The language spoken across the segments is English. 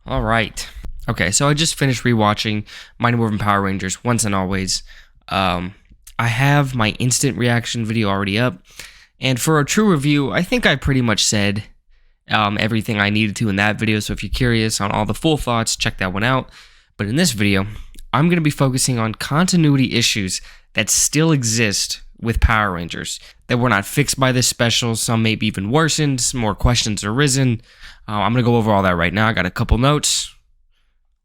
All right. Okay, so I just finished rewatching Mighty Morphin Power Rangers Once and Always. I have my instant reaction video already up, and for a true review, I think I pretty much said everything I needed to in that video, so if you're curious on all the full thoughts, check that one out. But in this video, I'm going to be focusing on continuity issues that still exist with Power Rangers that were not fixed by this special. Some may be even worsened, some more questions arisen. I'm going to go over all that right now. I got a couple notes.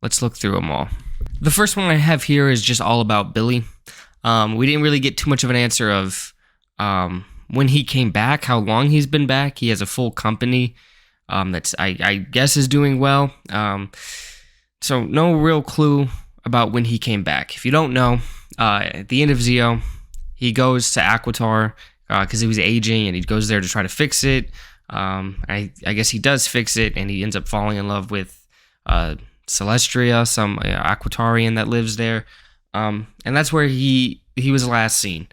Let's look through them all. The first one I have here is just all about Billy. We didn't really get too much of an answer of when he came back, how long he's been back. He has a full company that's, I guess, is doing well. So no real clue about when he came back. If you don't know, at the end of Zeo, he goes to Aquitar because he was aging, and he goes there to try to fix it. I guess he does fix it, and he ends up falling in love with Celestria, some Aquatarian that lives there. And that's where he was last seen.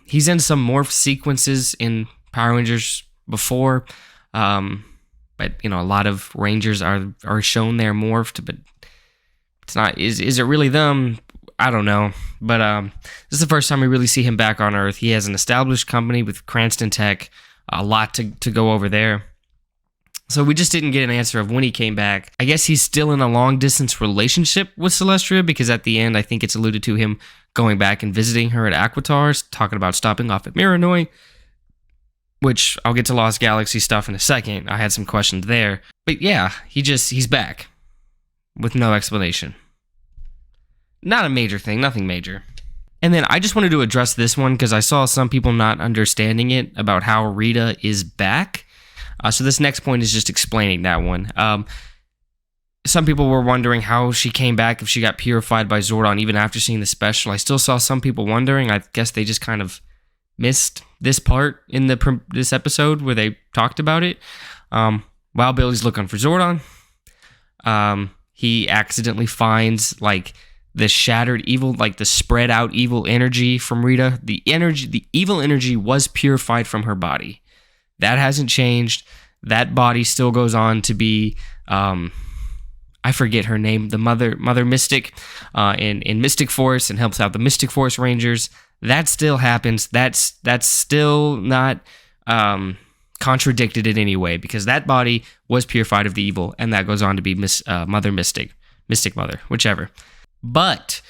He's in some morph sequences in Power Rangers before, but a lot of Rangers are shown there morphed, but it's not. Is it really them? I don't know. But this is the first time we really see him back on Earth. He has an established company with Cranston Tech, a lot to go over there. So we just didn't get an answer of when he came back. I guess he's still in a long-distance relationship with Celestria, because at the end, I think it's alluded to him going back and visiting her at Aquitar, talking about stopping off at Miranoi, which I'll get to Lost Galaxy stuff in a second. I had some questions there. But yeah, he's back with no explanation. Not a major thing, nothing major. And then I just wanted to address this one because I saw some people not understanding it about how Rita is back. So this next point is just explaining that one. Some people were wondering how she came back if she got purified by Zordon even after seeing the special. I still saw some people wondering. I guess they just kind of missed this part in this episode where they talked about it. While Billy's looking for Zordon, he accidentally finds the shattered evil, the spread out evil energy from Rita. The evil energy was purified from her body. That hasn't changed. That body still goes on to be, I forget her name, the Mother Mystic in Mystic Force, and helps out the Mystic Force Rangers. That still happens. That's still not contradicted in any way, because that body was purified of the evil, and that goes on to be Mother Mystic Mother, whichever. But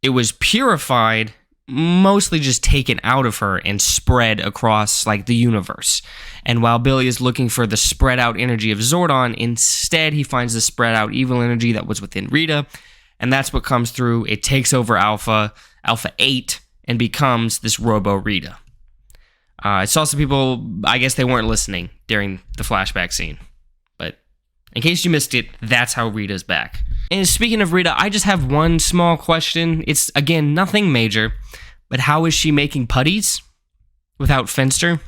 it was purified, mostly just taken out of her and spread across the universe. And while Billy is looking for the spread out energy of Zordon, instead he finds the spread out evil energy that was within Rita, and that's what comes through. It takes over Alpha 8, and becomes this Robo Rita. I saw some people, I guess they weren't listening during the flashback scene, but in case you missed it, that's how Rita's back. And speaking of Rita, I just have one small question. It's, again, nothing major, but how is she making putties without Finster?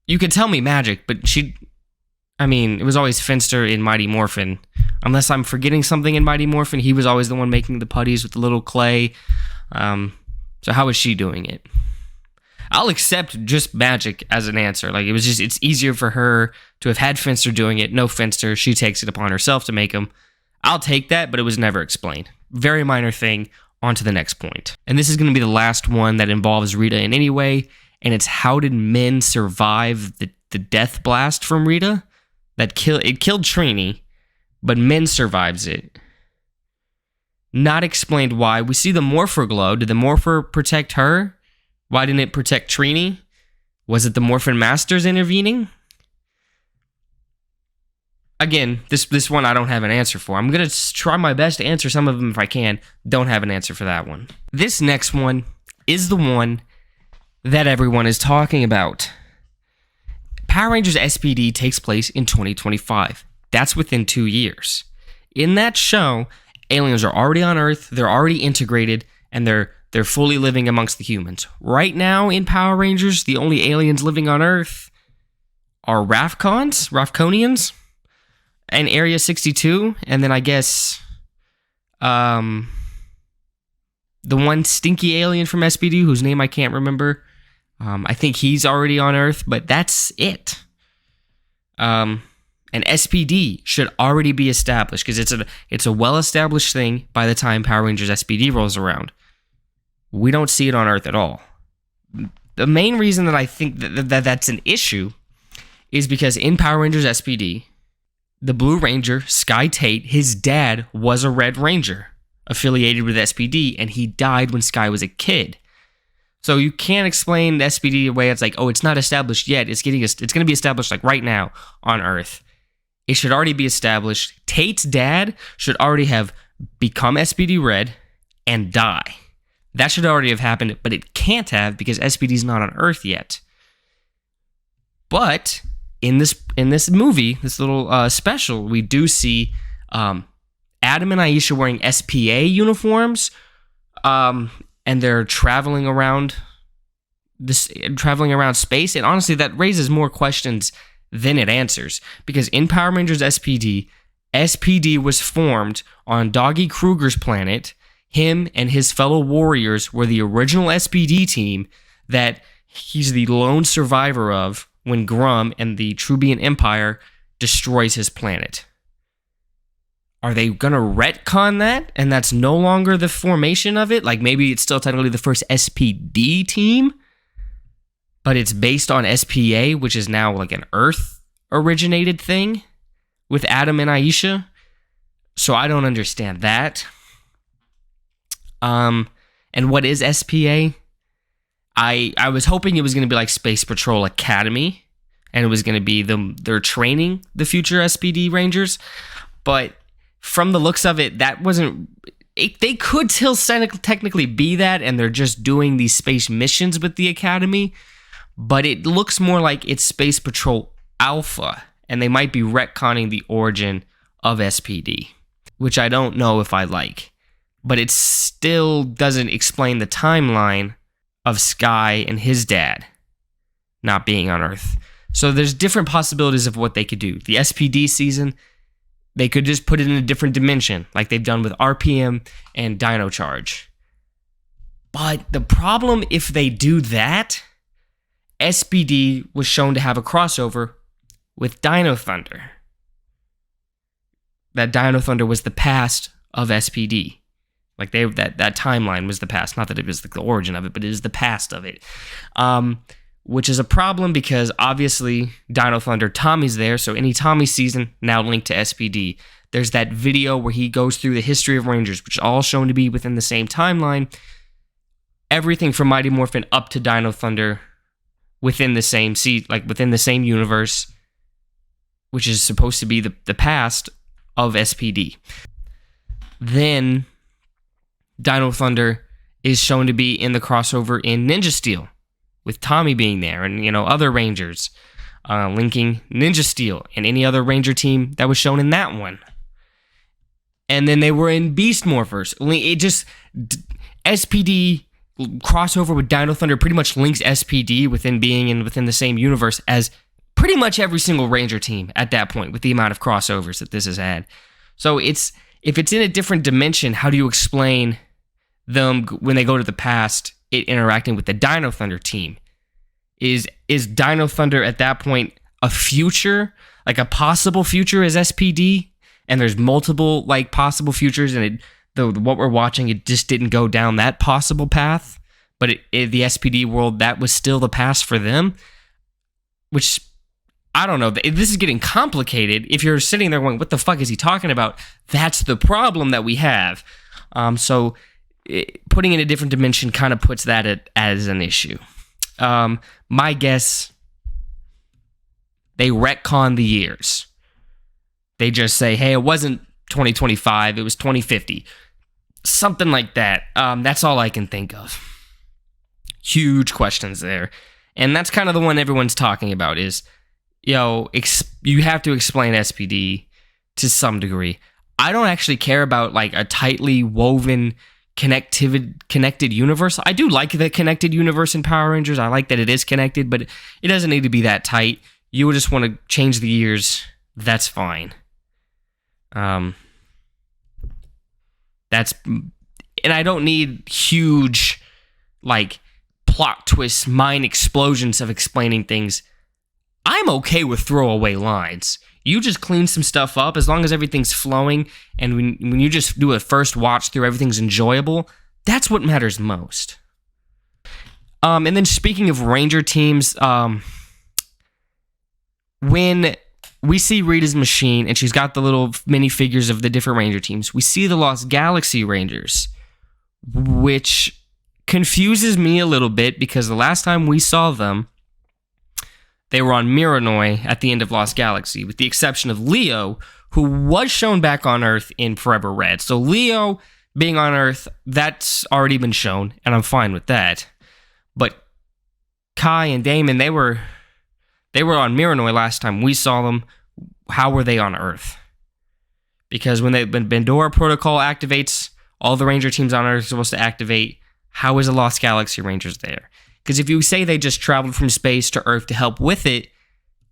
You could tell me magic, but it was always Finster in Mighty Morphin. Unless I'm forgetting something in Mighty Morphin, he was always the one making the putties with the little clay. So how is she doing it? I'll accept just magic as an answer. It's easier for her to have had Finster doing it. No Finster, she takes it upon herself to make them. I'll take that, but it was never explained. Very minor thing. On to the next point. And this is going to be the last one that involves Rita in any way, and it's how did Min survive the death blast from Rita? It killed Trini, but Min survives it. Not explained why. We see the Morpher glow. Did the Morpher protect her? Why didn't it protect Trini? Was it the Morphin Masters intervening? Again, this one I don't have an answer for. I'm going to try my best to answer some of them if I can. Don't have an answer for that one. This next one is the one that everyone is talking about. Power Rangers SPD takes place in 2025. That's within 2 years. In that show, aliens are already on Earth, they're already integrated, and they're fully living amongst the humans. Right now in Power Rangers, the only aliens living on Earth are Rafconians, and Area 62, and then I guess the one stinky alien from SPD whose name I can't remember. I think he's already on Earth, but that's it. And And SPD should already be established because it's a well-established thing by the time Power Rangers SPD rolls around. We don't see it on Earth at all. The main reason that I think that's an issue is because in Power Rangers SPD, the Blue Ranger, Sky Tate, his dad was a Red Ranger affiliated with SPD, and he died when Sky was a kid. So you can't explain the SPD away. It's like, oh, it's not established yet. It's going to be established like right now on Earth. It should already be established. Tate's dad should already have become SPD Red and die. That should already have happened, but it can't have because SPD's not on Earth yet. But in this movie, this little special, we do see Adam and Aisha wearing SPA uniforms, and they're traveling around space. And honestly, that raises more questions than it answers, because in Power Rangers SPD was formed on Doggy Kruger's planet. Him and his fellow warriors were the original SPD team that he's the lone survivor of when Grum and the Trubian Empire destroys his planet. Are they going to retcon that, and that's no longer the formation of it? Like, maybe it's still technically the first SPD team, but it's based on SPA, which is now like an Earth-originated thing with Adam and Aisha. So I don't understand that. And what is SPA? I was hoping it was going to be like Space Patrol Academy, and it was going to be they're training the future SPD Rangers, but from the looks of it, that wasn't. They could still technically be that, and they're just doing these space missions with the Academy, but it looks more like it's Space Patrol Alpha, and they might be retconning the origin of SPD, which I don't know if I like. But it still doesn't explain the timeline of Sky and his dad not being on Earth. So there's different possibilities of what they could do. The SPD season, they could just put it in a different dimension, like they've done with RPM and Dino Charge. But the problem, if they do that, SPD was shown to have a crossover with Dino Thunder. That Dino Thunder was the past of SPD. Like that timeline was the past. Not that it was the origin of it, but it is the past of it. Which is a problem because obviously Dino Thunder, Tommy's there, so any Tommy season now linked to SPD. There's that video where he goes through the history of Rangers, which is all shown to be within the same timeline. Everything from Mighty Morphin up to Dino Thunder within the same within the same universe, which is supposed to be the past of SPD. Then Dino Thunder is shown to be in the crossover in Ninja Steel, with Tommy being there and, other Rangers linking Ninja Steel and any other Ranger team that was shown in that one. And then they were in Beast Morphers. It just, SPD crossover with Dino Thunder pretty much links SPD within the same universe as pretty much every single Ranger team at that point, with the amount of crossovers that this has had. So if it's in a different dimension, how do you explain them when they go to the past, it interacting with the Dino Thunder team? Is Dino Thunder at that point a future, like a possible future as SPD? And there's multiple possible futures, and what we're watching, it just didn't go down that possible path. But the SPD world, that was still the past for them, which I don't know. This is getting complicated. If you're sitting there going, what the fuck is he talking about? That's the problem that we have. So putting in a different dimension kind of puts that as an issue. My guess, they retcon the years. They just say, hey, it wasn't 2025, it was 2050. Something like that. That's all I can think of. Huge questions there. And that's kind of the one everyone's talking about is, you have to explain SPD to some degree. I don't actually care about a tightly woven connected universe. I do like the connected universe in Power Rangers. I like that it is connected, but it doesn't need to be that tight. You would just want to change the years. That's fine. And I don't need huge plot twists, mind explosions of explaining things. I'm okay with throwaway lines. You just clean some stuff up as long as everything's flowing, and when you just do a first watch through, everything's enjoyable. That's what matters most. And then speaking of Ranger teams, when we see Rita's machine and she's got the little minifigures of the different Ranger teams, we see the Lost Galaxy Rangers, which confuses me a little bit because the last time we saw them, they were on Miranoi at the end of Lost Galaxy, with the exception of Leo, who was shown back on Earth in Forever Red. So Leo being on Earth, that's already been shown, and I'm fine with that. But Kai and Damon, they were on Miranoi last time we saw them. How were they on Earth? Because when the Bandora Protocol activates, all the Ranger teams on Earth are supposed to activate. How is the Lost Galaxy Rangers there? Because if you say they just traveled from space to Earth to help with it,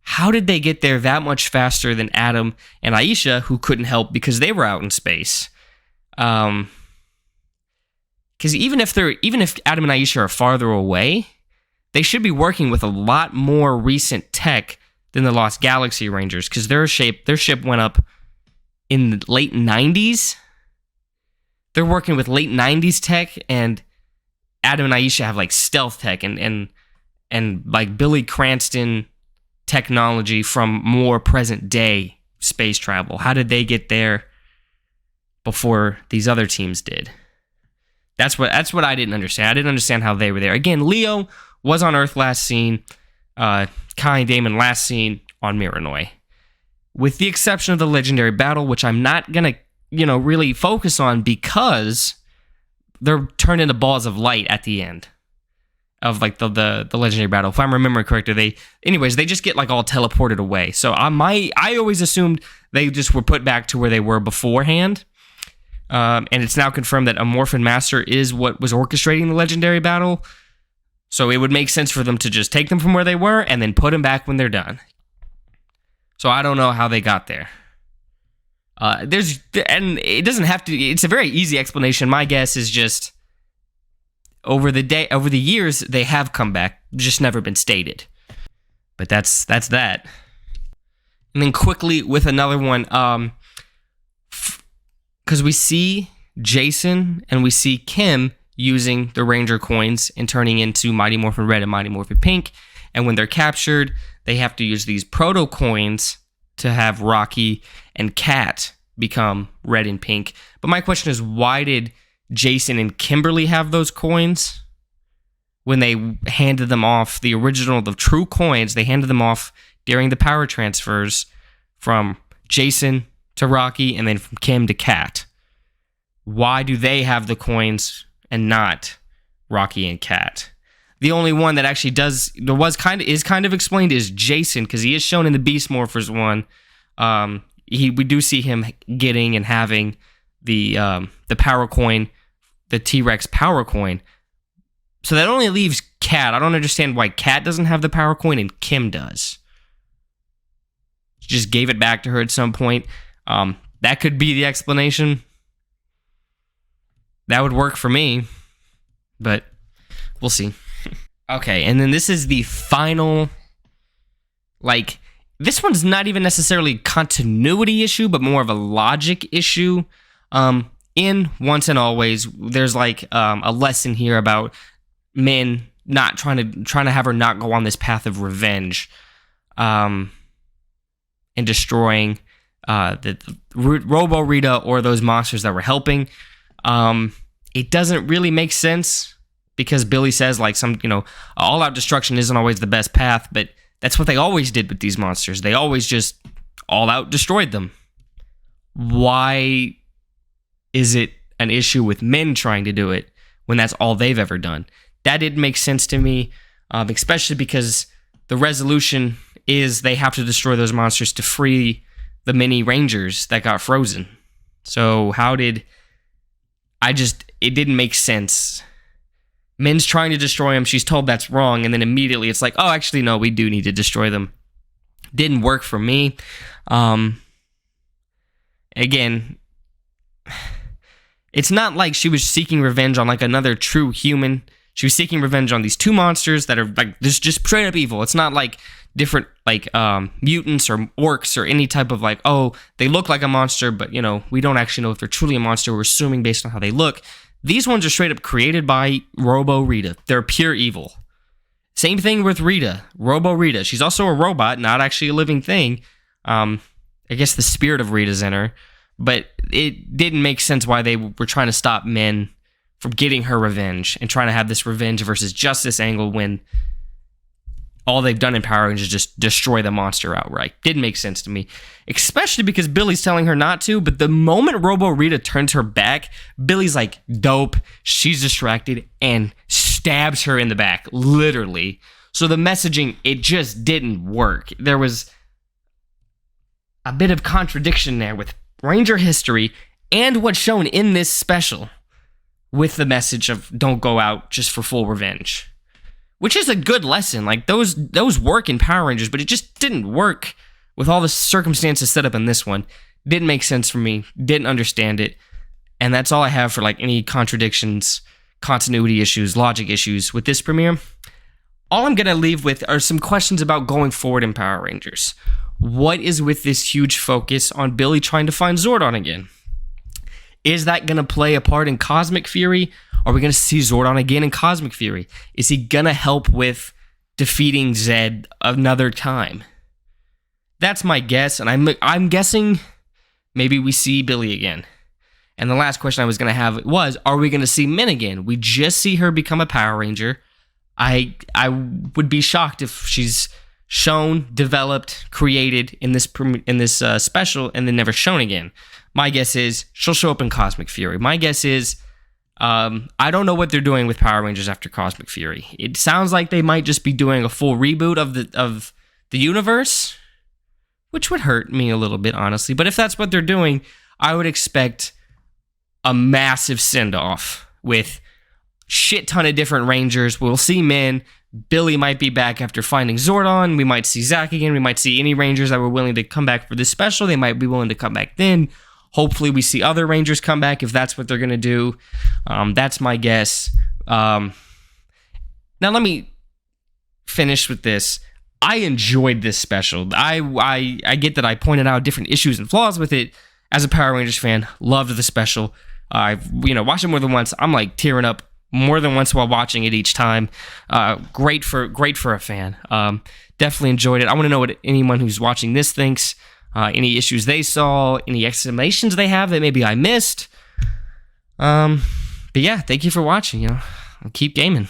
how did they get there that much faster than Adam and Aisha, who couldn't help because they were out in space? Because even if Adam and Aisha are farther away, they should be working with a lot more recent tech than the Lost Galaxy Rangers, because their ship went up in the late 90s. They're working with late 90s tech, and Adam and Aisha have like stealth tech and like Billy Cranston technology from more present day space travel. How did they get there before these other teams did? That's what I didn't understand. I didn't understand how they were there. Again, Leo was on Earth last seen. Kai and Damon last seen on Miranoi. With the exception of the legendary battle, which I'm not gonna, really focus on because they're turned into balls of light at the end of like the legendary battle. If I'm remembering correctly, they just get like all teleported away. So I always assumed they just were put back to where they were beforehand. And it's now confirmed that a Morphin Master is what was orchestrating the legendary battle. So it would make sense for them to just take them from where they were and then put them back when they're done. So I don't know how they got there. And it doesn't have to. It's a very easy explanation. My guess is just over the years they have come back, just never been stated. But that's that. And then quickly with another one, because we see Jason and we see Kim using the Ranger coins and turning into Mighty Morphin Red and Mighty Morphin Pink, and when they're captured, they have to use these proto coins to have Rocky and Kat become red and pink. But my question is, why did Jason and Kimberly have those coins when they handed them off? The true coins, they handed them off during the power transfers from Jason to Rocky and then from Kim to Kat. Why do they have the coins and not Rocky and Kat? The only one that actually is kind of explained is Jason, because he is shown in the Beast Morphers one. We do see him getting and having the power coin, the T-Rex power coin. So that only leaves Kat. I don't understand why Kat doesn't have the power coin and Kim does. She just gave it back to her at some point. That could be the explanation. That would work for me, but we'll see. Okay, and then this is the final, this one's not even necessarily continuity issue, but more of a logic issue. In Once and Always, there's a lesson here about men not trying to have her not go on this path of revenge, and destroying the Robo Rita or those monsters that were helping. It doesn't really make sense because Billy says all-out destruction isn't always the best path, but that's what they always did with these monsters. They always just all-out destroyed them. Why is it an issue with men trying to do it when that's all they've ever done? That didn't make sense to me, especially because the resolution is they have to destroy those monsters to free the mini Rangers that got frozen. So it didn't make sense. Min's trying to destroy them. She's told that's wrong. And then immediately it's like, oh, actually, no, we do need to destroy them. Didn't work for me. Again, it's not like she was seeking revenge on another true human. She was seeking revenge on these two monsters that are just straight up evil. It's not like different like mutants or orcs or any type of like, oh, they look like a monster, but you know, we don't actually know if they're truly a monster. We're assuming based on how they look. These ones are straight up created by Robo Rita. They're pure evil. Same thing with Rita, Robo Rita. She's also a robot, not actually a living thing. I guess the spirit of Rita's in her, but it didn't make sense why they were trying to stop men from getting her revenge and trying to have this revenge versus justice angle when all they've done in Power Rangers is just destroy the monster outright. Didn't make sense to me, especially because Billy's telling her not to, but the moment Robo Rita turns her back, Billy's like, dope, she's distracted, and stabs her in the back, literally. So the messaging, it just didn't work. There was a bit of contradiction there with Ranger history and what's shown in this special with the message of don't go out just for full revenge. Which is a good lesson. Like, those work in Power Rangers, but it just didn't work with all the circumstances set up in this one. Didn't make sense for me. Didn't understand it. And that's all I have for, like, any contradictions, continuity issues, logic issues with this premiere. All I'm going to leave with are some questions about going forward in Power Rangers. What is with this huge focus on Billy trying to find Zordon again? Is that going to play a part in Cosmic Fury? Are we going to see Zordon again in Cosmic Fury? Is he going to help with defeating Zed another time? That's my guess, and I'm guessing maybe we see Billy again. And the last question I was going to have was, are we going to see Min again? We just see her become a Power Ranger. I would be shocked if she's shown, developed, created in this special, and then never shown again. My guess is she'll show up in Cosmic Fury. My guess is I don't know what they're doing with Power Rangers after Cosmic Fury. It sounds like they might just be doing a full reboot of the universe, which would hurt me a little bit, honestly. But if that's what they're doing, I would expect a massive send-off with shit ton of different Rangers. We'll see Min. Billy might be back after finding Zordon. We might see Zack again. We might see any Rangers that were willing to come back for this special. They might be willing to come back then. Hopefully we see other Rangers come back if that's what they're going to do. That's my guess. Now let me finish with this. I enjoyed this special. I get that I pointed out different issues and flaws with it. As a Power Rangers fan, loved the special. I've watched it more than once. I'm like tearing up more than once while watching it each time. Great for a fan. Definitely enjoyed it. I want to know what anyone who's watching this thinks. Any issues they saw, any exclamations they have that maybe I missed. But yeah, thank you for watching. Keep gaming.